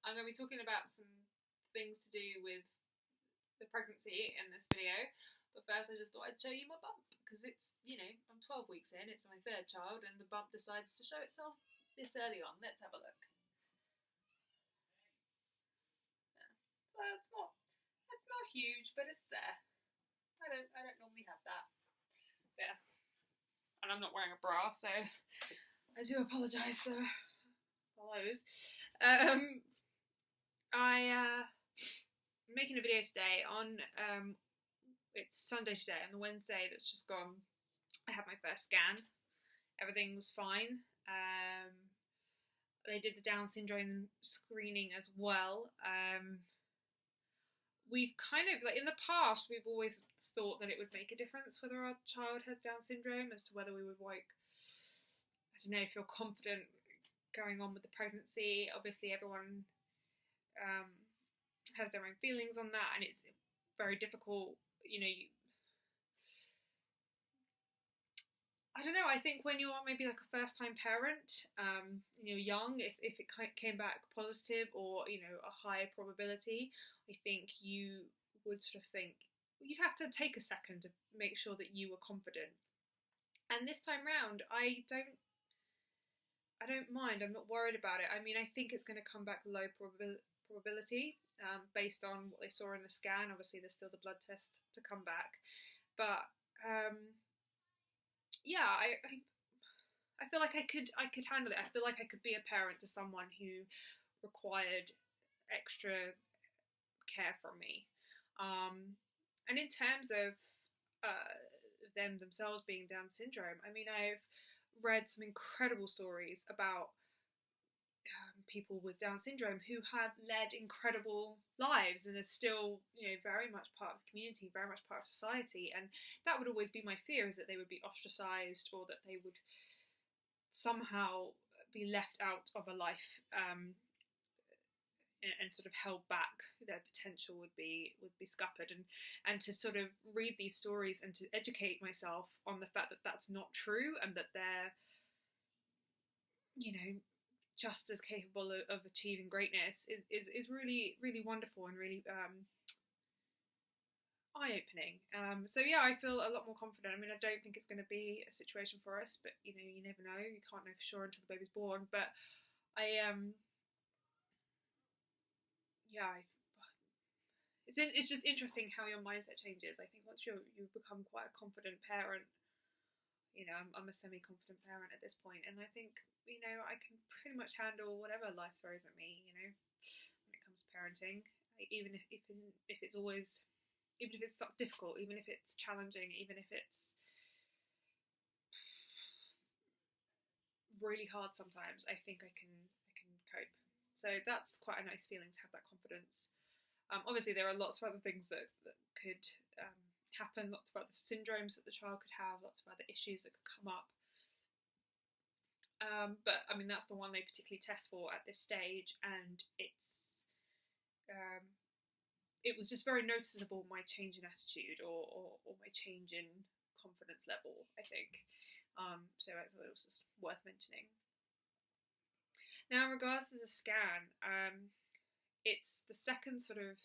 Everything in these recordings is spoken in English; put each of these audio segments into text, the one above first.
I'm going to be talking about some things to do with the pregnancy in this video. But first, I just thought I'd show you my bump because it's, I'm 12 weeks in, it's my third child, and the bump decides to show itself this early on. Let's have a look. Yeah. So it's not huge, but it's there. I don't normally have that. Yeah. And I'm not wearing a bra, so I do apologise for those. I'm making a video today on it's Sunday today, and the Wednesday that's just gone I had my first scan. Everything was fine. They did the Down syndrome screening as well. We've kind of, in the past, we've always thought that it would make a difference whether our child had Down syndrome, as to whether we would feel confident going on with the pregnancy. Obviously everyone has their own feelings on that, and it's very difficult, I don't know, I think when you're maybe like a first time parent, you're young, if it came back positive or, a higher probability, I think you would sort of think, you'd have to take a second to make sure that you were confident. And this time round, I don't mind, I'm not worried about it. I mean, I think it's going to come back low probability based on what they saw in the scan. Obviously, there's still the blood test to come back. But yeah, I feel like I could handle it. I feel like I could be a parent to someone who required extra care from me. And in terms of them themselves being Down syndrome, I mean, I've read some incredible stories about people with Down syndrome who have led incredible lives and are still, very much part of the community, very much part of society. And that would always be my fear, is that they would be ostracized, or that they would somehow be left out of a life and sort of held back. Their potential would be scuppered. And to sort of read these stories and to educate myself on the fact that that's not true, and that they're, just as capable of achieving greatness is really, really wonderful and really eye-opening. So yeah, I feel a lot more confident. I mean, I don't think it's going to be a situation for us, but you never know. You can't know for sure until the baby's born. But it's just interesting how your mindset changes. I think once you become quite a confident parent, I'm a semi-confident parent at this point, and I think, I can pretty much handle whatever life throws at me, when it comes to parenting, even if it's always, even if it's difficult, even if it's challenging, even if it's really hard sometimes, I think I can cope. So that's quite a nice feeling, to have that confidence. Obviously there are lots of other things that could happen, lots of other syndromes that the child could have, lots of other issues that could come up. But I mean, that's the one they particularly test for at this stage, and it was just very noticeable, my change in attitude or my change in confidence level, I think. So I thought it was just worth mentioning. Now, in regards to the scan, it's the second sort of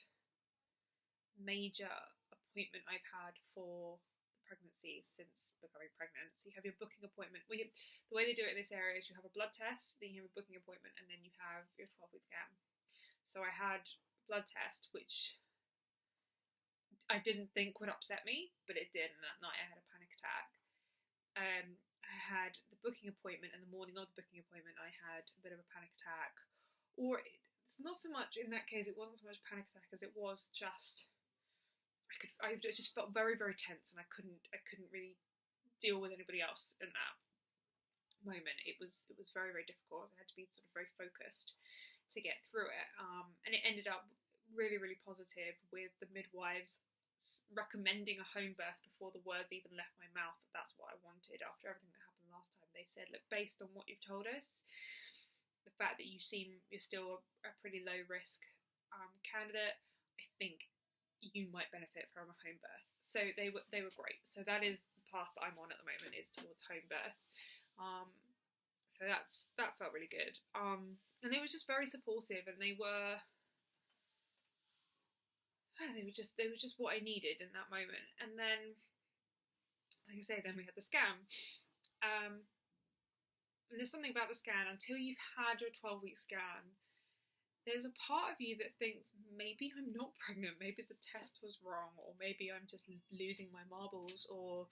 major appointment I've had for pregnancy since becoming pregnant. So you have your booking appointment. The way they do it in this area is you have a blood test, then you have a booking appointment, and then you have your 12-week scan. So I had a blood test, which I didn't think would upset me, but it did, and that night I had a panic attack. I had the booking appointment, and the morning of the booking appointment I had a bit of a panic attack. Or it's not so much, in that case, it wasn't so much panic attack as it was just, I just felt very, very tense, and I couldn't really deal with anybody else in that moment. It was very, very difficult. I had to be sort of very focused to get through it. And it ended up really, really positive, with the midwives recommending a home birth before the words even left my mouth. That's what I wanted after everything that happened last time. They said, look, based on what you've told us, the fact that you're still a pretty low risk candidate, I think you might benefit from a home birth. So they were great. So that is the path that I'm on at the moment, is towards home birth. So that felt really good. And they were just very supportive, and they were just what I needed in that moment. And then, like I say, then we had the scan. And there's something about the scan, until you've had your 12-week scan, there's a part of you that thinks maybe I'm not pregnant, maybe the test was wrong, or maybe I'm just losing my marbles, or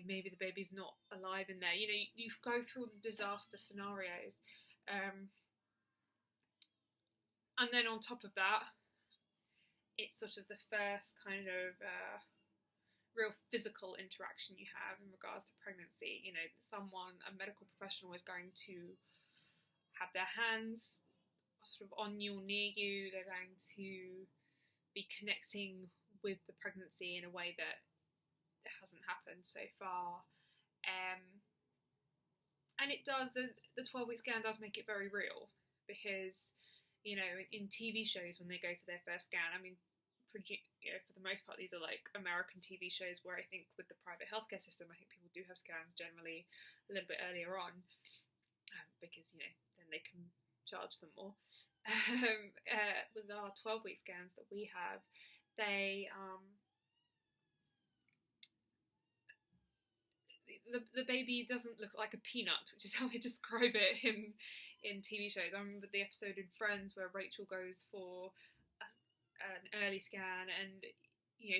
maybe the baby's not alive in there. You go through the disaster scenarios, and then on top of that, it's sort of the first kind of real physical interaction you have in regards to pregnancy. A medical professional is going to have their hands sort of on you or near you. They're going to be connecting with the pregnancy in a way that hasn't happened so far. And it does, the 12-week scan does make it very real, because, in TV shows when they go for their first scan, I mean, for the most part, these are like American TV shows where I think with the private healthcare system, I think people do have scans generally a little bit earlier on, because, then they can charge them more. With our 12-week scans that we have, the baby doesn't look like a peanut, which is how they describe it in TV shows. I remember the episode in Friends where Rachel goes for an early scan, and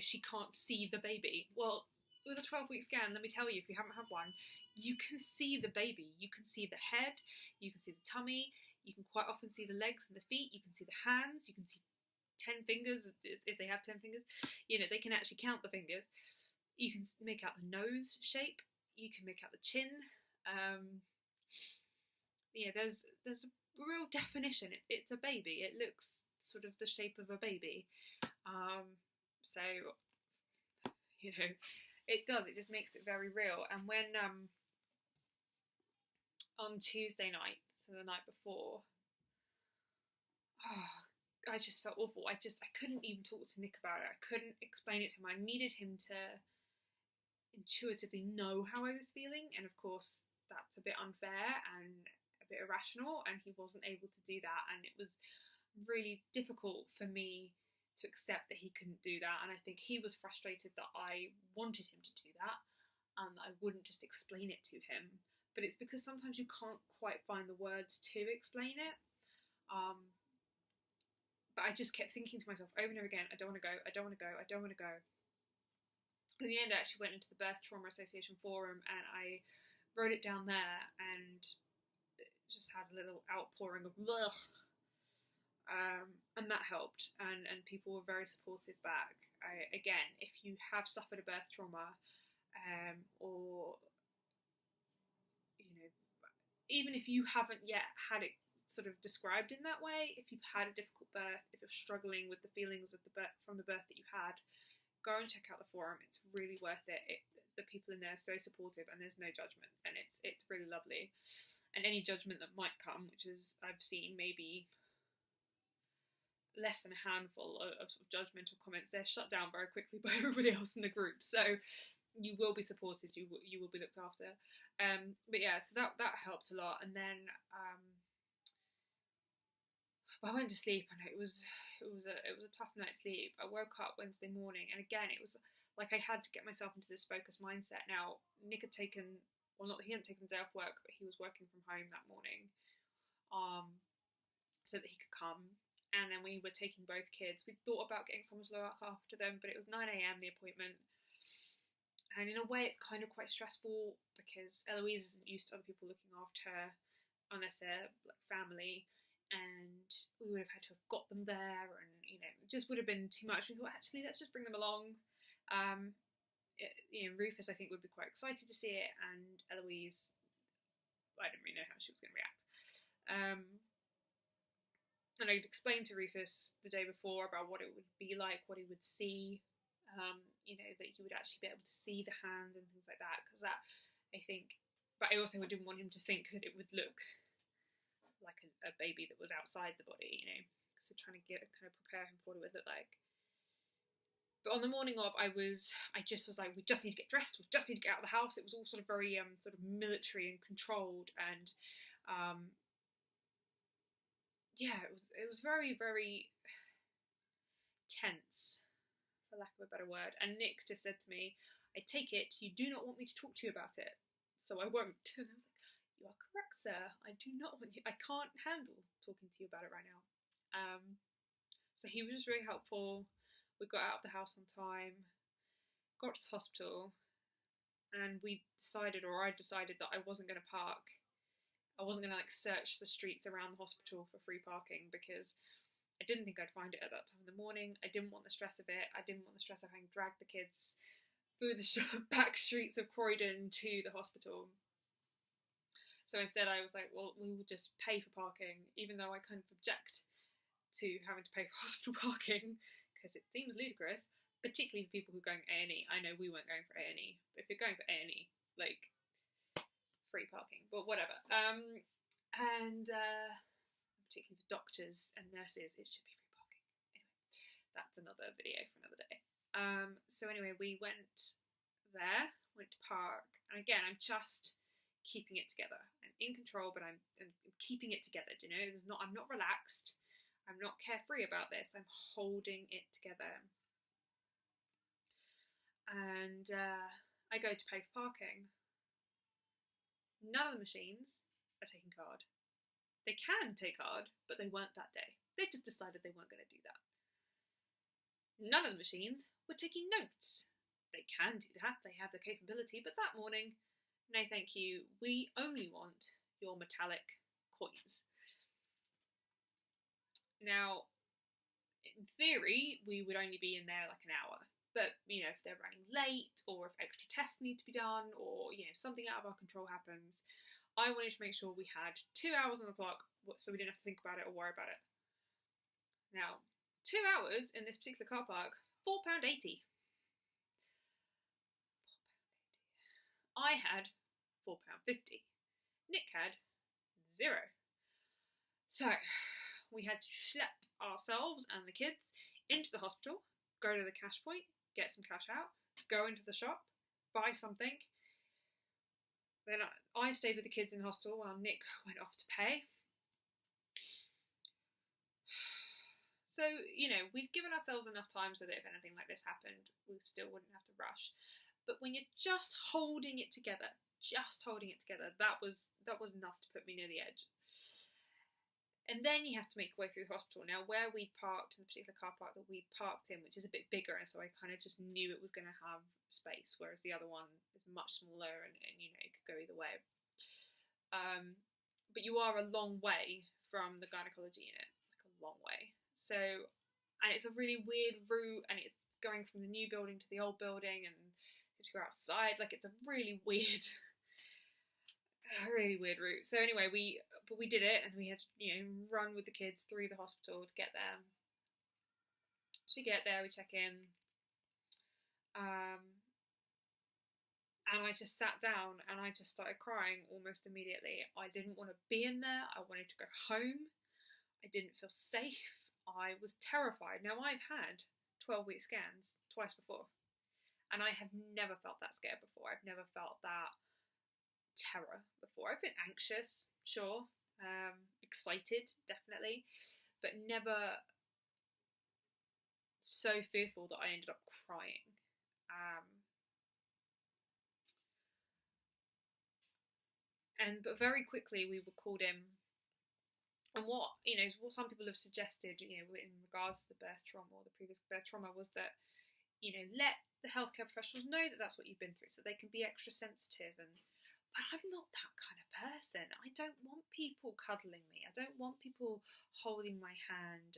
she can't see the baby. Well, with a 12-week scan, let me tell you, if you haven't had one, you can see the baby. You can see the head, you can see the tummy, you can quite often see the legs and the feet, you can see the hands, you can see 10 fingers if they have 10 fingers. They can actually count the fingers. You can make out the nose shape, you can make out the chin. There's a real definition. It's a baby. It looks sort of the shape of a baby. So it does. It just makes it very real. And when on Tuesday night, so the night before, I just felt awful. I couldn't even talk to Nick about it. I couldn't explain it to him. I needed him to intuitively know how I was feeling, and of course that's a bit unfair and a bit irrational, and he wasn't able to do that, and it was really difficult for me to accept that he couldn't do that. And I think he was frustrated that I wanted him to do that, and I wouldn't just explain it to him. But it's because sometimes you can't quite find the words to explain it. But I just kept thinking to myself over and over again, I don't want to go, I don't want to go, I don't want to go. In the end, I actually went into the Birth Trauma Association forum, and I wrote it down there, and just had a little outpouring of ugh. And that helped, and people were very supportive back. Again, if you have suffered a birth trauma, or even if you haven't yet had it sort of described in that way, if you've had a difficult birth, if you're struggling with the feelings of the birth from the birth that you had, go and check out the forum. It's really worth it. The people in there are so supportive, and there's no judgment, and it's really lovely. And any judgment that might come, which is I've seen maybe less than a handful of sort of judgmental comments, they're shut down very quickly by everybody else in the group. So you will be supported, you will be looked after. But yeah, so that helped a lot. And then I went to sleep, and it was a tough night's sleep. I woke up Wednesday morning, and again it was like I had to get myself into this focused mindset. Now Nick had taken, well, not that he hadn't taken the day off work, but he was working from home that morning, so that he could come. And then we were taking both kids. We thought about getting someone to look after them, but it was 9 a.m. the appointment. And in a way, it's kind of quite stressful, because Eloise isn't used to other people looking after her unless they're like family. And we would have had to have got them there, and it just would have been too much. We thought, actually, let's just bring them along. Rufus, I think, would be quite excited to see it, and Eloise, I didn't really know how she was going to react. And I'd explained to Rufus the day before about what it would be like, what he would see, that he would actually be able to see the hand and things like that, because that, I think, but I also didn't want him to think that it would look like a baby that was outside the body, so trying to kind of prepare him for what it would look like. But on the morning of, I just was like, we just need to get dressed. We just need to get out of the house. It was all sort of very sort of military and controlled, and yeah, it was very, very tense, for lack of a better word. And Nick just said to me, "I take it you do not want me to talk to you about it, so I won't." And I was like, "You are correct, sir. I do not want you. I can't handle talking to you about it right now." So he was just really helpful. We got out of the house on time, got to the hospital, and we decided, or I decided, that I wasn't going to park. I wasn't going to like search the streets around the hospital for free parking, because I didn't think I'd find it at that time in the morning. I didn't want the stress of it. I didn't want the stress of having to drag the kids through the back streets of Croydon to the hospital. So instead I was like, well, we will just pay for parking, even though I kind of object to having to pay for hospital parking, because it seems ludicrous, particularly for people who are going A&E. I know we weren't going for A&E, but if you're going for A&E, like, free parking, but whatever. And particularly for doctors and nurses, it should be free parking. Anyway, that's another video for another day. So anyway, we went to park, and again, I'm just keeping it together. I'm in control, but I'm keeping it together. Do you know? I'm not relaxed. I'm not carefree about this. I'm holding it together. And I go to pay for parking. None of the machines are taking card. They can take card, but they weren't that day. They just decided they weren't going to do that. None of the machines were taking notes. They can do that. They have the capability, but that morning, no thank you. We only want your metallic coins. Now, in theory, we would only be in there like an hour. But, you know, if they're running late, or if extra tests need to be done, or, you know, something out of our control happens, I wanted to make sure we had 2 hours on the clock so we didn't have to think about it or worry about it. Now, 2 hours in this particular car park, £4.80. I had £4.50. Nick had £0. So, we had to schlep ourselves and the kids into the hospital, go to the cash point, get some cash out, go into the shop, buy something. Then I stayed with the kids in the hospital while Nick went off to pay. So, you know, we'd given ourselves enough time so that if anything like this happened, we still wouldn't have to rush. But when you're just holding it together, that was enough to put me near the edge. And then you have to make your way through the hospital. Now, where we parked, in the particular car park that we parked in, which is a bit bigger, and so I kind of just knew it was going to have space, whereas the other one is much smaller, and you know, it could go either way. But you are a long way from the gynecology unit, like a long way. So, and it's a really weird route, and it's going from the new building to the old building, and you have to go outside. Like, it's a really weird route. So anyway, we did it, and we had to, you know, run with the kids through the hospital to get there. So we get there, we check in, and I just sat down and I just started crying almost immediately. I didn't want to be in there. I wanted to go home. I didn't feel safe. I was terrified. Now, I've had 12-week scans twice before, and I have never felt that scared before. I've never felt that terror before. I've been anxious, sure, excited, definitely, but never so fearful that I ended up crying. But very quickly we were called in. And what some people have suggested, you know, in regards to the birth trauma or the previous birth trauma, was that, you know, let the healthcare professionals know that that's what you've been through, so they can be extra sensitive. But I'm not that kind of person. I don't want people cuddling me. I don't want people holding my hand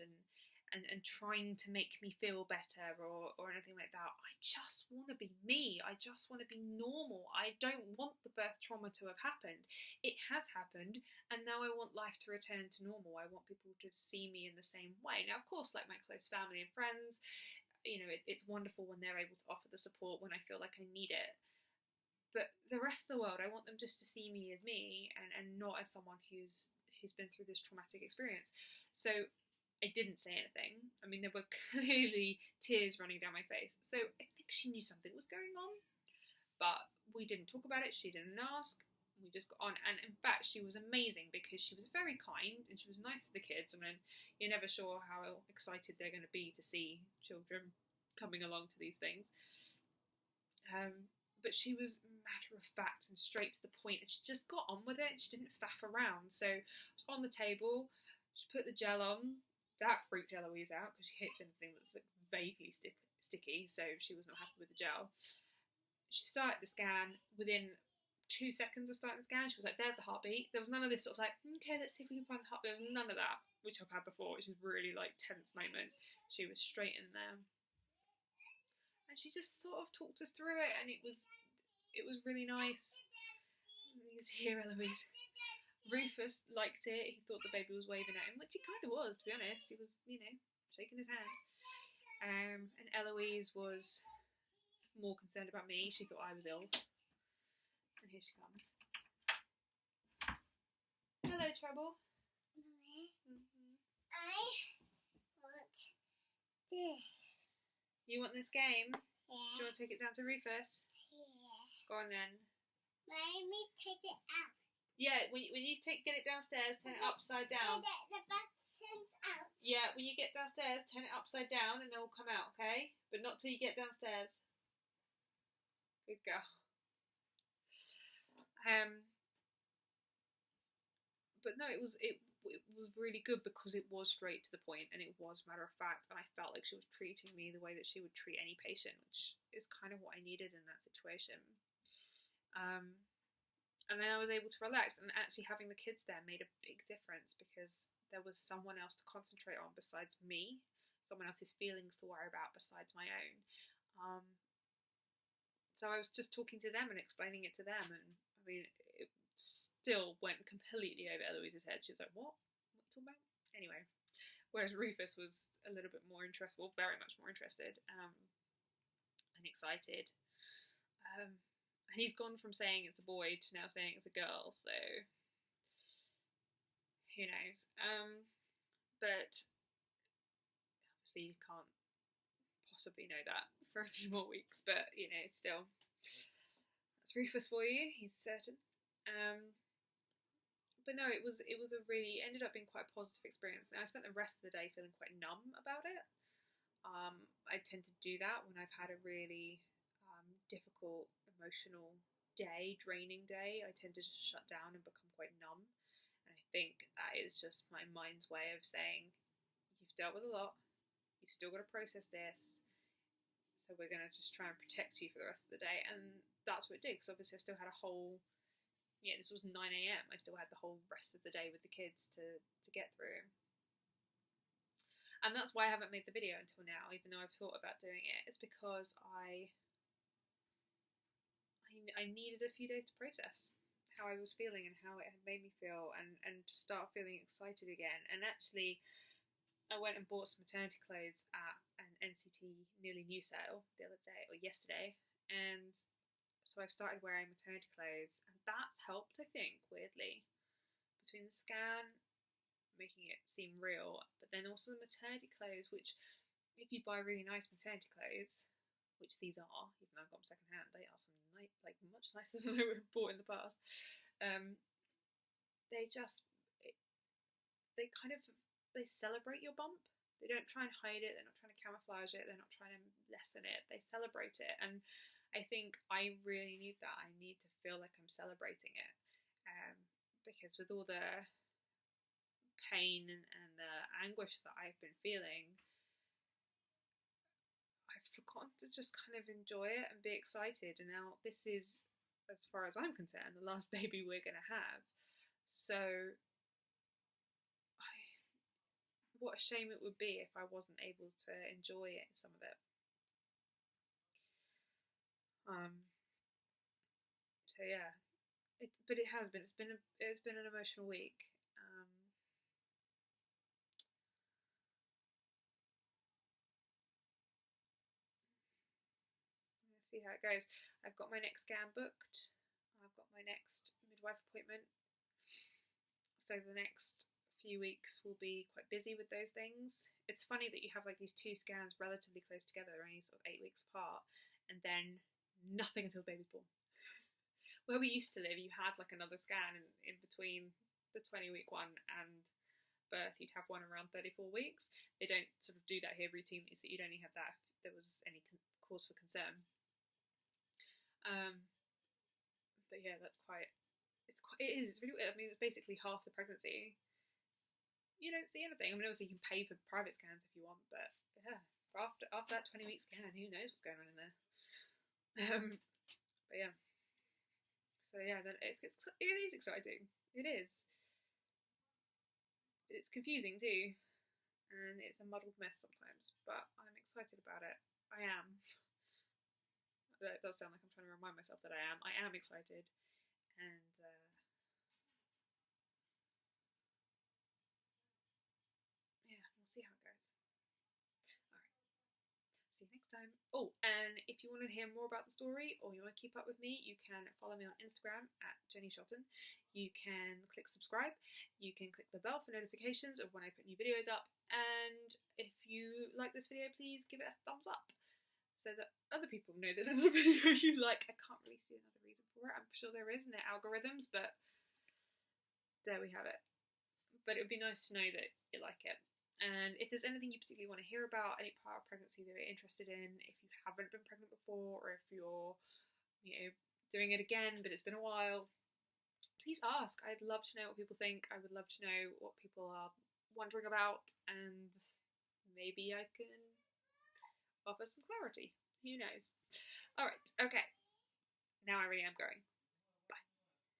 and trying to make me feel better or anything like that. I just want to be me. I just want to be normal. I don't want the birth trauma to have happened. It has happened, and now I want life to return to normal. I want people to see me in the same way. Now, of course, like my close family and friends, you know, it's wonderful when they're able to offer the support when I feel like I need it. But the rest of the world, I want them just to see me as me, and not as someone who's been through this traumatic experience. So I didn't say anything. I mean, there were clearly tears running down my face. So I think she knew something was going on, but we didn't talk about it. She didn't ask. We just got on. And in fact, she was amazing because she was very kind and she was nice to the kids. I mean, you're never sure how excited they're going to be to see children coming along to these things. But she was matter of fact and straight to the point, and she just got on with it and she didn't faff around. So it was on the table, she put the gel on. That freaked Eloise out because she hates anything that's like vaguely sticky, so she was not happy with the gel. She started the scan. Within 2 seconds of starting the scan, she was like, there's the heartbeat. There was none of this sort of like, okay, let's see if we can find the heart. There was none of that, which I've had before, which was really like tense moment. She was straight in there. And she just sort of talked us through it, and it was really nice. You can hear Eloise. Rufus liked it. He thought the baby was waving at him, which he kind of was, to be honest. He was, shaking his hand. And Eloise was more concerned about me. She thought I was ill. And here she comes. Hello, Trouble. Mommy, I want this. You want this game? Yeah. Do you want to take it down to Rufus? Yeah. Go on then. Mommy, take it out. Yeah, when you get it downstairs, turn it upside down. The button's out. Yeah, when you get downstairs, turn it upside down and they'll come out, okay? But not till you get downstairs. Good girl. But no, it was really good because it was straight to the point and it was matter of fact, and I felt like she was treating me the way that she would treat any patient, which is kind of what I needed in that situation. And then I was able to relax, and actually having the kids there made a big difference because there was someone else to concentrate on besides me, someone else's feelings to worry about besides my own. So I was just talking to them and explaining it to them, and I mean, it still went completely over Eloise's head. She was like, what are you talking about? Anyway, whereas Rufus was a little bit more interested, well, very much more interested and excited. And he's gone from saying it's a boy to now saying it's a girl, so who knows. But obviously you can't possibly know that for a few more weeks, but still, that's Rufus for you. He's certain. But no, it ended up being quite a positive experience. Now I spent the rest of the day feeling quite numb about it. I tend to do that when I've had a really difficult, emotional day, draining day. I tend to just shut down and become quite numb. And I think that is just my mind's way of saying, you've dealt with a lot, you've still got to process this, so we're going to just try and protect you for the rest of the day. And that's what it did, because obviously I still had a whole, this was 9 a.m, I still had the whole rest of the day with the kids to get through. And that's why I haven't made the video until now, even though I've thought about doing it. It's because I needed a few days to process how I was feeling and how it had made me feel, and to start feeling excited again. And actually, I went and bought some maternity clothes at an NCT Nearly New sale the other day, or yesterday, and so I've started wearing maternity clothes, and that's helped, I think, weirdly, between the scan, making it seem real, but then also the maternity clothes, which, if you buy really nice maternity clothes, which these are, even though I've got them second hand, they are some much nicer than I would have bought in the past. They celebrate your bump. They don't try and hide it. They're not trying to camouflage it. They're not trying to lessen it. They celebrate it, and I think I really need that. I need to feel like I'm celebrating it, because with all the pain and the anguish that I've been feeling, I've forgotten to just kind of enjoy it and be excited. And now this is, as far as I'm concerned, the last baby we're going to have. So what a shame it would be if I wasn't able to enjoy it, some of it. So yeah, but it has been. It's been an emotional week. Let's see how it goes. I've got my next scan booked. I've got my next midwife appointment. So the next few weeks will be quite busy with those things. It's funny that you have like these 2 scans relatively close together, only sort of 8 weeks apart, and then nothing until the baby's born. Where we used to live, you had like another scan in between the 20-week one and birth. You'd have one around 34 weeks. They don't sort of do that here routinely, so you'd only have that if there was any cause for concern. But yeah, it is really weird. I mean, it's basically half the pregnancy. You don't see anything. I mean, obviously you can pay for private scans if you want, but yeah, after that 20-week scan, who knows what's going on in there? But yeah. So yeah, then it is exciting. It is. It's confusing too, and it's a muddled mess sometimes. But I'm excited about it. I am. It does sound like I'm trying to remind myself that I am. I am excited, and yeah, we'll see how it goes. Alright, see you next time. Oh, and if you want to hear more about the story, or you want to keep up with me, you can follow me on Instagram at Jenny Shotton. You can click subscribe. You can click the bell for notifications of when I put new videos up. And if you like this video, please give it a thumbs up, so that other people know that it's a video you like. I can't really see another reason for it. I'm sure there is in their algorithms, but there we have it. But it would be nice to know that you like it. And if there's anything you particularly want to hear about, any part of pregnancy that you're interested in, if you haven't been pregnant before, or if you're, doing it again, but it's been a while, please ask. I'd love to know what people think. I would love to know what people are wondering about, and maybe I can offer some clarity. Who knows? Alright, okay. Now I really am going.